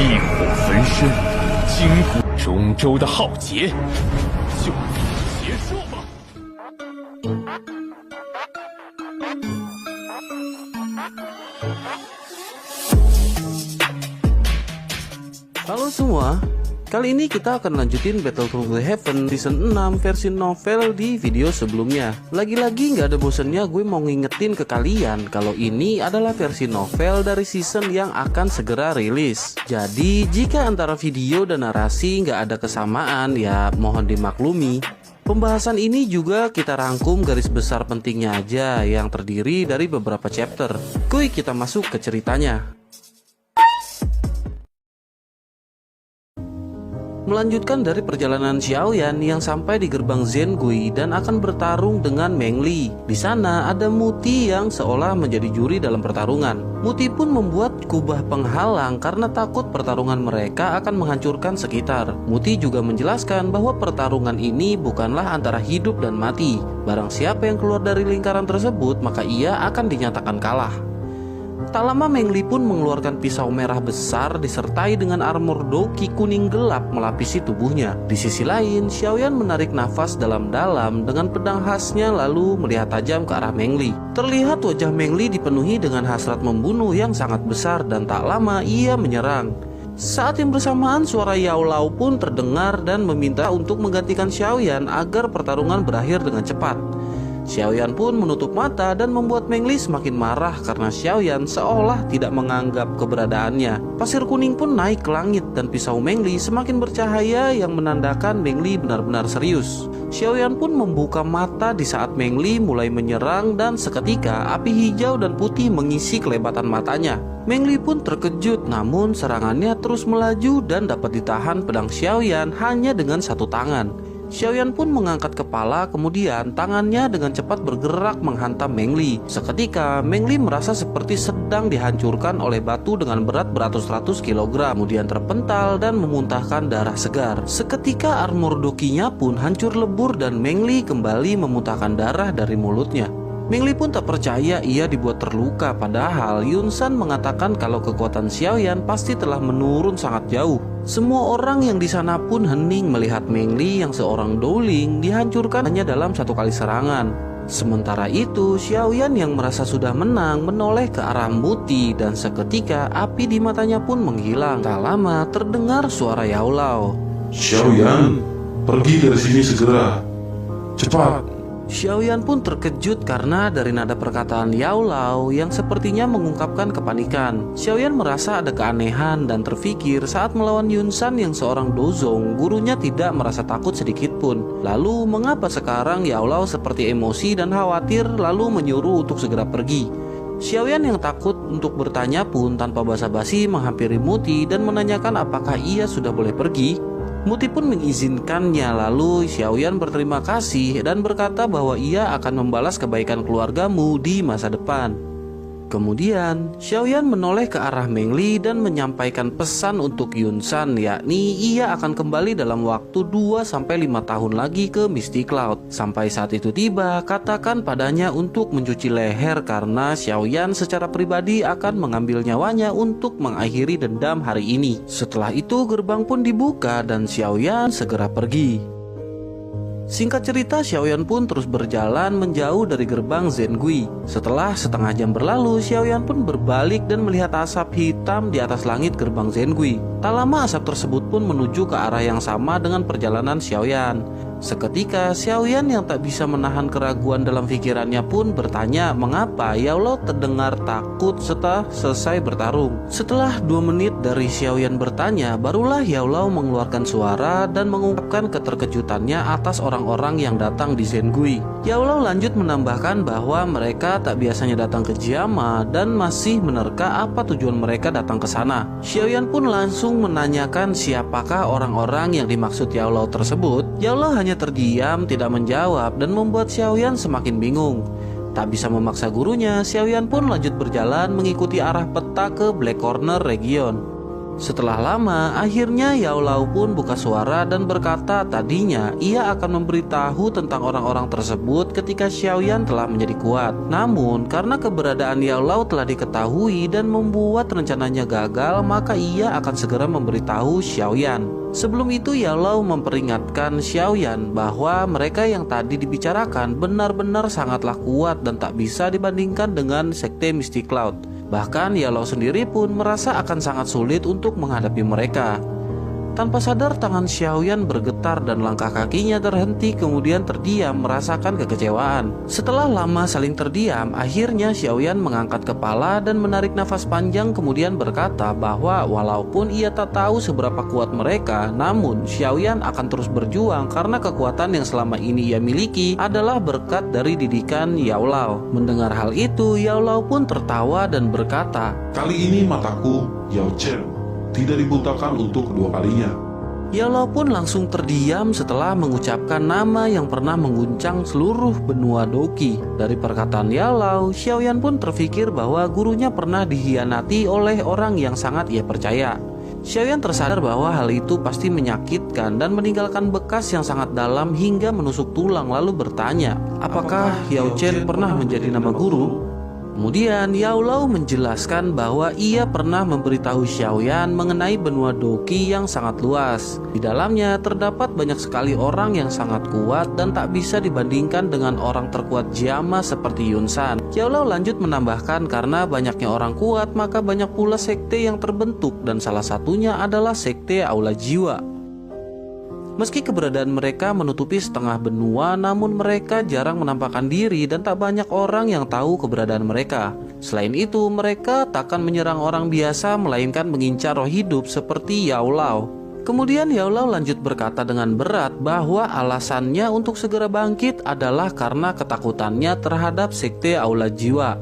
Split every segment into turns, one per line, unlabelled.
异火焚身，筋骨中州的浩劫，就此结束吧。
Halo semua, kali ini kita akan lanjutin Battle from the Heaven Season 6 versi novel di video sebelumnya. Lagi-lagi nggak ada bosennya gue mau ngingetin ke kalian kalau ini adalah versi novel dari season yang akan segera rilis. Jadi jika antara video dan narasi nggak ada kesamaan ya mohon dimaklumi. Pembahasan ini juga kita rangkum garis besar pentingnya aja yang terdiri dari beberapa chapter. Kuy kita masuk ke ceritanya. Melanjutkan dari perjalanan Xiaoyan yang sampai di gerbang Zhengui dan akan bertarung dengan Meng Li. Di sana ada Muti yang seolah menjadi juri dalam pertarungan. Muti pun membuat kubah penghalang karena takut pertarungan mereka akan menghancurkan sekitar. Muti juga menjelaskan bahwa pertarungan ini bukanlah antara hidup dan mati. Barang siapa yang keluar dari lingkaran tersebut maka ia akan dinyatakan kalah. Tak lama Meng Li pun mengeluarkan pisau merah besar disertai dengan armor doki kuning gelap melapisi tubuhnya. Di sisi lain, Xiaoyan menarik nafas dalam-dalam dengan pedang khasnya lalu melihat tajam ke arah Meng Li. Terlihat wajah Meng Li dipenuhi dengan hasrat membunuh yang sangat besar dan tak lama ia menyerang. Saat yang bersamaan suara Yao Lao pun terdengar dan meminta untuk menggantikan Xiaoyan agar pertarungan berakhir dengan cepat. Xiaoyan pun menutup mata dan membuat Meng Li semakin marah karena Xiaoyan seolah tidak menganggap keberadaannya. Pasir kuning pun naik ke langit dan pisau Meng Li semakin bercahaya yang menandakan Meng Li benar-benar serius. Xiaoyan pun membuka mata di saat Meng Li mulai menyerang dan seketika api hijau dan putih mengisi kelebatan matanya. Meng Li pun terkejut namun serangannya terus melaju dan dapat ditahan pedang Xiaoyan hanya dengan satu tangan. Xiaoyan pun mengangkat kepala kemudian tangannya dengan cepat bergerak menghantam Meng Li. Seketika Meng Li merasa seperti sedang dihancurkan oleh batu dengan berat beratus-ratus kilogram, kemudian terpental dan memuntahkan darah segar. Seketika armor dokinya pun hancur lebur dan Meng Li kembali memuntahkan darah dari mulutnya. Meng Li pun tak percaya ia dibuat terluka, padahal Yun San mengatakan kalau kekuatan Xiaoyan pasti telah menurun sangat jauh. Semua orang yang di sana pun hening melihat Meng Li yang seorang Dowling dihancurkan hanya dalam satu kali serangan. Sementara itu, Xiaoyan yang merasa sudah menang menoleh ke arah Muti dan seketika api di matanya pun menghilang. Tak lama terdengar suara Yao Lao.
Xiaoyan, pergi dari sini segera. Cepat.
Xiaoyan pun terkejut karena dari nada perkataan Yao Lao yang sepertinya mengungkapkan kepanikan. Xiaoyan merasa ada keanehan dan terfikir saat melawan Yun San yang seorang dozong, gurunya tidak merasa takut sedikit pun. Lalu mengapa sekarang Yao Lao seperti emosi dan khawatir lalu menyuruh untuk segera pergi? Xiaoyan yang takut untuk bertanya pun tanpa basa-basi menghampiri Muti dan menanyakan apakah ia sudah boleh pergi. Muti pun mengizinkannya, lalu Xiaoyan berterima kasih dan berkata bahwa ia akan membalas kebaikan keluargamu di masa depan. Kemudian Xiaoyan menoleh ke arah Meng Li dan menyampaikan pesan untuk Yun San, yakni ia akan kembali dalam waktu 2-5 tahun lagi ke Misty Cloud. Sampai saat itu tiba, katakan padanya untuk mencuci leher karena Xiaoyan secara pribadi akan mengambil nyawanya untuk mengakhiri dendam hari ini. Setelah itu gerbang pun dibuka dan Xiaoyan segera pergi. Singkat cerita, Xiaoyan pun terus berjalan menjauh dari gerbang Zhengui. Setelah setengah jam berlalu, Xiaoyan pun berbalik dan melihat asap hitam di atas langit gerbang Zhengui. Tak lama asap tersebut pun menuju ke arah yang sama dengan perjalanan Xiaoyan. Seketika Xiaoyan yang tak bisa menahan keraguan dalam pikirannya pun bertanya mengapa Yao Lao terdengar takut setelah selesai bertarung. Setelah 2 menit dari Xiaoyan bertanya, barulah Yao Lao mengeluarkan suara dan mengungkapkan keterkejutannya atas orang-orang yang datang di Zhengui. Yao Lao lanjut menambahkan bahwa mereka tak biasanya datang ke Jiama dan masih menerka apa tujuan mereka datang ke sana. Xiaoyan pun langsung menanyakan siapakah orang-orang yang dimaksud Yao Lao tersebut. Yao Lao hanya terdiam tidak menjawab dan membuat Xiaoyan semakin bingung. Tak bisa memaksa gurunya, Xiaoyan pun lanjut berjalan mengikuti arah peta ke Black Corner Region. Setelah lama, akhirnya Yao Lao pun buka suara dan berkata tadinya ia akan memberitahu tentang orang-orang tersebut ketika Xiaoyan telah menjadi kuat. Namun, karena keberadaan Yao Lao telah diketahui dan membuat rencananya gagal, maka ia akan segera memberitahu Xiaoyan. Sebelum itu, Yao Lao memperingatkan Xiaoyan bahwa mereka yang tadi dibicarakan benar-benar sangatlah kuat dan tak bisa dibandingkan dengan Sekte Misty Cloud. Bahkan Yao Lao sendiri pun merasa akan sangat sulit untuk menghadapi mereka. Tanpa sadar tangan Xiaoyan bergetar dan langkah kakinya terhenti, kemudian terdiam merasakan kekecewaan. Setelah lama saling terdiam, akhirnya Xiaoyan mengangkat kepala dan menarik nafas panjang, kemudian berkata bahwa walaupun ia tak tahu seberapa kuat mereka, namun Xiaoyan akan terus berjuang karena kekuatan yang selama ini ia miliki adalah berkat dari didikan Yao Lao. Mendengar hal itu, Yao Lao pun tertawa dan berkata,
Kali ini mataku, Yao Chen, tidak dibutakan untuk kedua kalinya.
Yao Lao pun langsung terdiam setelah mengucapkan nama yang pernah mengguncang seluruh benua Doki. Dari perkataan Yao Lao, Xiaoyan pun terfikir bahwa gurunya pernah dikhianati oleh orang yang sangat ia percaya. Xiaoyan tersadar bahwa hal itu pasti menyakitkan dan meninggalkan bekas yang sangat dalam hingga menusuk tulang, lalu bertanya, apakah Yao Chen pernah menjadi nama guru? Kemudian Yao Lao menjelaskan bahwa ia pernah memberitahu Xiaoyan mengenai benua Doki yang sangat luas. Di dalamnya terdapat banyak sekali orang yang sangat kuat dan tak bisa dibandingkan dengan orang terkuat Jiama seperti Yun San. Yao Lao lanjut menambahkan karena banyaknya orang kuat maka banyak pula sekte yang terbentuk dan salah satunya adalah sekte Aula Jiwa. Meski keberadaan mereka menutupi setengah benua, namun mereka jarang menampakkan diri dan tak banyak orang yang tahu keberadaan mereka. Selain itu, mereka takkan menyerang orang biasa melainkan mengincar roh hidup seperti Yao Lao. Kemudian Yao Lao lanjut berkata dengan berat bahwa alasannya untuk segera bangkit adalah karena ketakutannya terhadap sekte Aula Jiwa.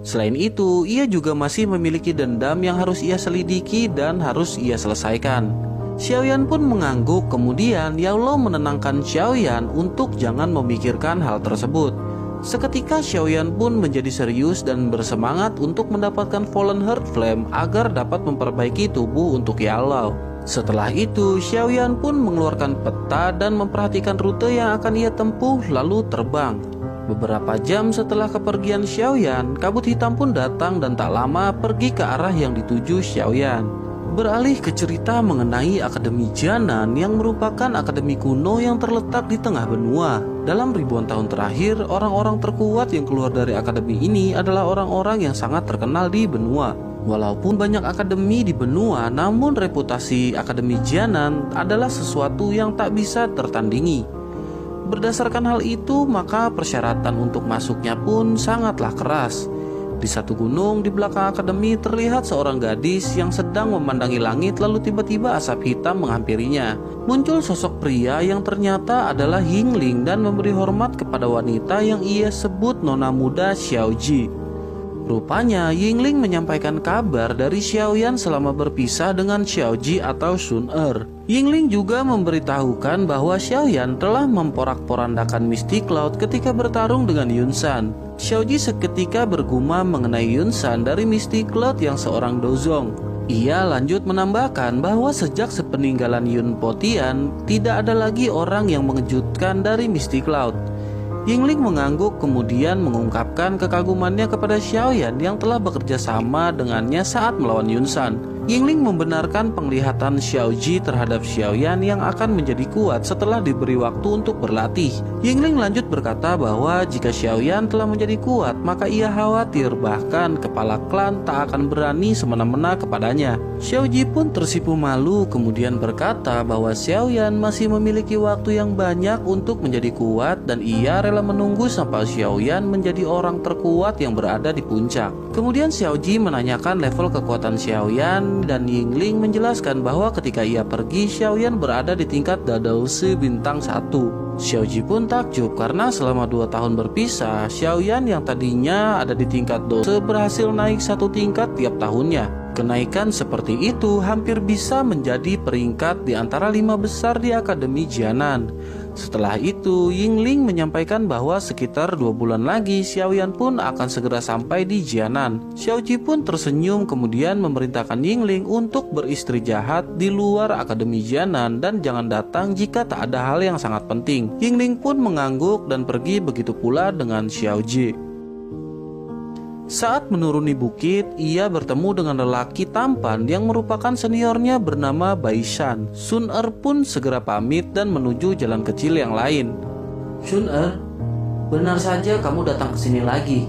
Selain itu, ia juga masih memiliki dendam yang harus ia selidiki dan harus ia selesaikan. Xiaoyan pun mengangguk, kemudian Yao Lao menenangkan Xiaoyan untuk jangan memikirkan hal tersebut. Seketika Xiaoyan pun menjadi serius dan bersemangat untuk mendapatkan Fallen Heart Flame agar dapat memperbaiki tubuh untuk Yao Lao. Setelah itu, Xiaoyan pun mengeluarkan peta dan memperhatikan rute yang akan ia tempuh lalu terbang. Beberapa jam setelah kepergian Xiaoyan, kabut hitam pun datang dan tak lama pergi ke arah yang dituju Xiaoyan. Beralih ke cerita mengenai Akademi Jianan yang merupakan akademi kuno yang terletak di tengah benua. Dalam ribuan tahun terakhir, orang-orang terkuat yang keluar dari akademi ini adalah orang-orang yang sangat terkenal di benua. Walaupun banyak akademi di benua, namun reputasi Akademi Jianan adalah sesuatu yang tak bisa tertandingi. Berdasarkan hal itu, maka persyaratan untuk masuknya pun sangatlah keras. Di satu gunung di belakang akademi terlihat seorang gadis yang sedang memandangi langit, lalu tiba-tiba asap hitam menghampirinya. Muncul sosok pria yang ternyata adalah Yingling dan memberi hormat kepada wanita yang ia sebut nona muda Xiaoji. Rupanya Yingling menyampaikan kabar dari Xiaoyan selama berpisah dengan Xiaoji atau Sun Er. Yingling juga memberitahukan bahwa Xiaoyan telah memporak-porandakan Misty Cloud ketika bertarung dengan Yun San. Xiaoji seketika bergumam mengenai Yun San dari Misty Cloud yang seorang dozong. Ia lanjut menambahkan bahwa sejak sepeninggalan Yun Potian, tidak ada lagi orang yang mengejutkan dari Misty Cloud. Yingling mengangguk kemudian mengungkapkan kekagumannya kepada Xiaoyan yang telah bekerja sama dengannya saat melawan Yun San. Yingling membenarkan penglihatan Xiaoji terhadap Xiaoyan yang akan menjadi kuat setelah diberi waktu untuk berlatih. Yingling lanjut berkata bahwa jika Xiaoyan telah menjadi kuat, maka ia khawatir bahkan kepala klan tak akan berani semena-mena kepadanya. Xiaoji pun tersipu malu kemudian berkata bahwa Xiaoyan masih memiliki waktu yang banyak untuk menjadi kuat dan ia rela menunggu sampai Xiaoyan menjadi orang terkuat yang berada di puncak. Kemudian Xiaoji menanyakan level kekuatan Xiaoyan dan Yingling menjelaskan bahwa ketika ia pergi, Xiaoyan berada di tingkat Dadoushi bintang 1. Xiaoji pun takjub karena selama 2 tahun berpisah, Xiaoyan yang tadinya ada di tingkat Dose berhasil naik 1 tingkat tiap tahunnya. Kenaikan seperti itu hampir bisa menjadi peringkat di antara 5 besar di Akademi Jianan. Setelah itu, Yingling menyampaikan bahwa sekitar 2 bulan lagi Xiaoyan pun akan segera sampai di Jianan. Xiaoji pun tersenyum kemudian memerintahkan Yingling untuk beristri jahat di luar Akademi Jianan dan jangan datang jika tak ada hal yang sangat penting. Yingling pun mengangguk dan pergi, begitu pula dengan Xiaoji. Saat menuruni bukit, ia bertemu dengan lelaki tampan yang merupakan seniornya bernama Bai Shan. Sun Er pun segera pamit dan menuju jalan kecil yang lain.
Sun Er, benar saja kamu datang ke sini lagi,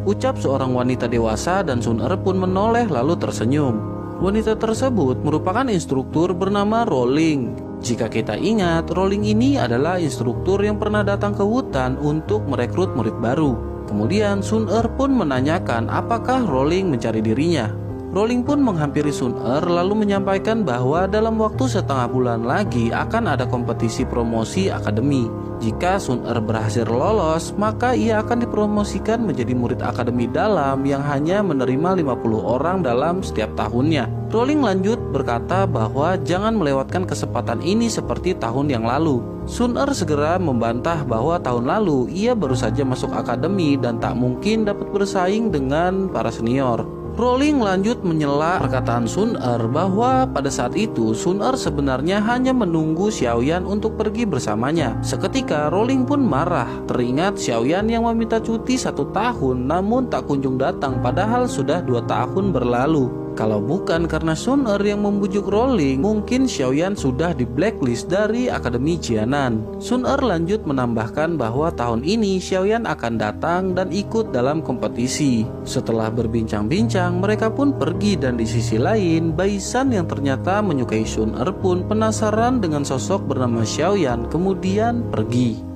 ucap seorang wanita dewasa dan Sun Er pun menoleh lalu tersenyum. Wanita tersebut merupakan instruktur bernama Rolling. Jika kita ingat, Rolling ini adalah instruktur yang pernah datang ke hutan untuk merekrut murid baru. Kemudian Sun Er pun menanyakan apakah Rolling mencari dirinya. Rolling pun menghampiri Sun Er lalu menyampaikan bahwa dalam waktu setengah bulan lagi akan ada kompetisi promosi akademi. Jika Sun Er berhasil lolos, maka ia akan dipromosikan menjadi murid akademi dalam yang hanya menerima 50 orang dalam setiap tahunnya. Rolling lanjut berkata bahwa jangan melewatkan kesempatan ini seperti tahun yang lalu. Sun Er segera membantah bahwa tahun lalu ia baru saja masuk akademi dan tak mungkin dapat bersaing dengan para senior. Rolling lanjut menyela perkataan Sun Er bahwa pada saat itu Sun Er sebenarnya hanya menunggu Xiaoyan untuk pergi bersamanya. Seketika Rolling pun marah, teringat Xiaoyan yang meminta cuti 1 tahun namun tak kunjung datang padahal sudah 2 tahun berlalu. Kalau bukan karena Sun Er yang membujuk Rolling, mungkin Xiaoyan sudah di blacklist dari Akademi Jianan. Sun Er lanjut menambahkan bahwa tahun ini Xiaoyan akan datang dan ikut dalam kompetisi. Setelah berbincang-bincang, mereka pun pergi dan di sisi lain, Bai Shan yang ternyata menyukai Sun Er pun penasaran dengan sosok bernama Xiaoyan kemudian pergi.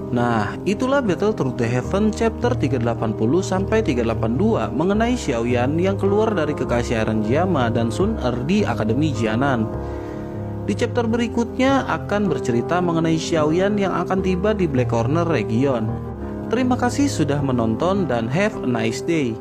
Nah, itulah Battle Through the Heaven chapter 380 sampai 382 mengenai Xiaoyan yang keluar dari kekaisaran Jiama dan Sun Er di Akademi Jianan. Di chapter berikutnya akan bercerita mengenai Xiaoyan yang akan tiba di Black Corner region. Terima kasih sudah menonton dan have a nice day.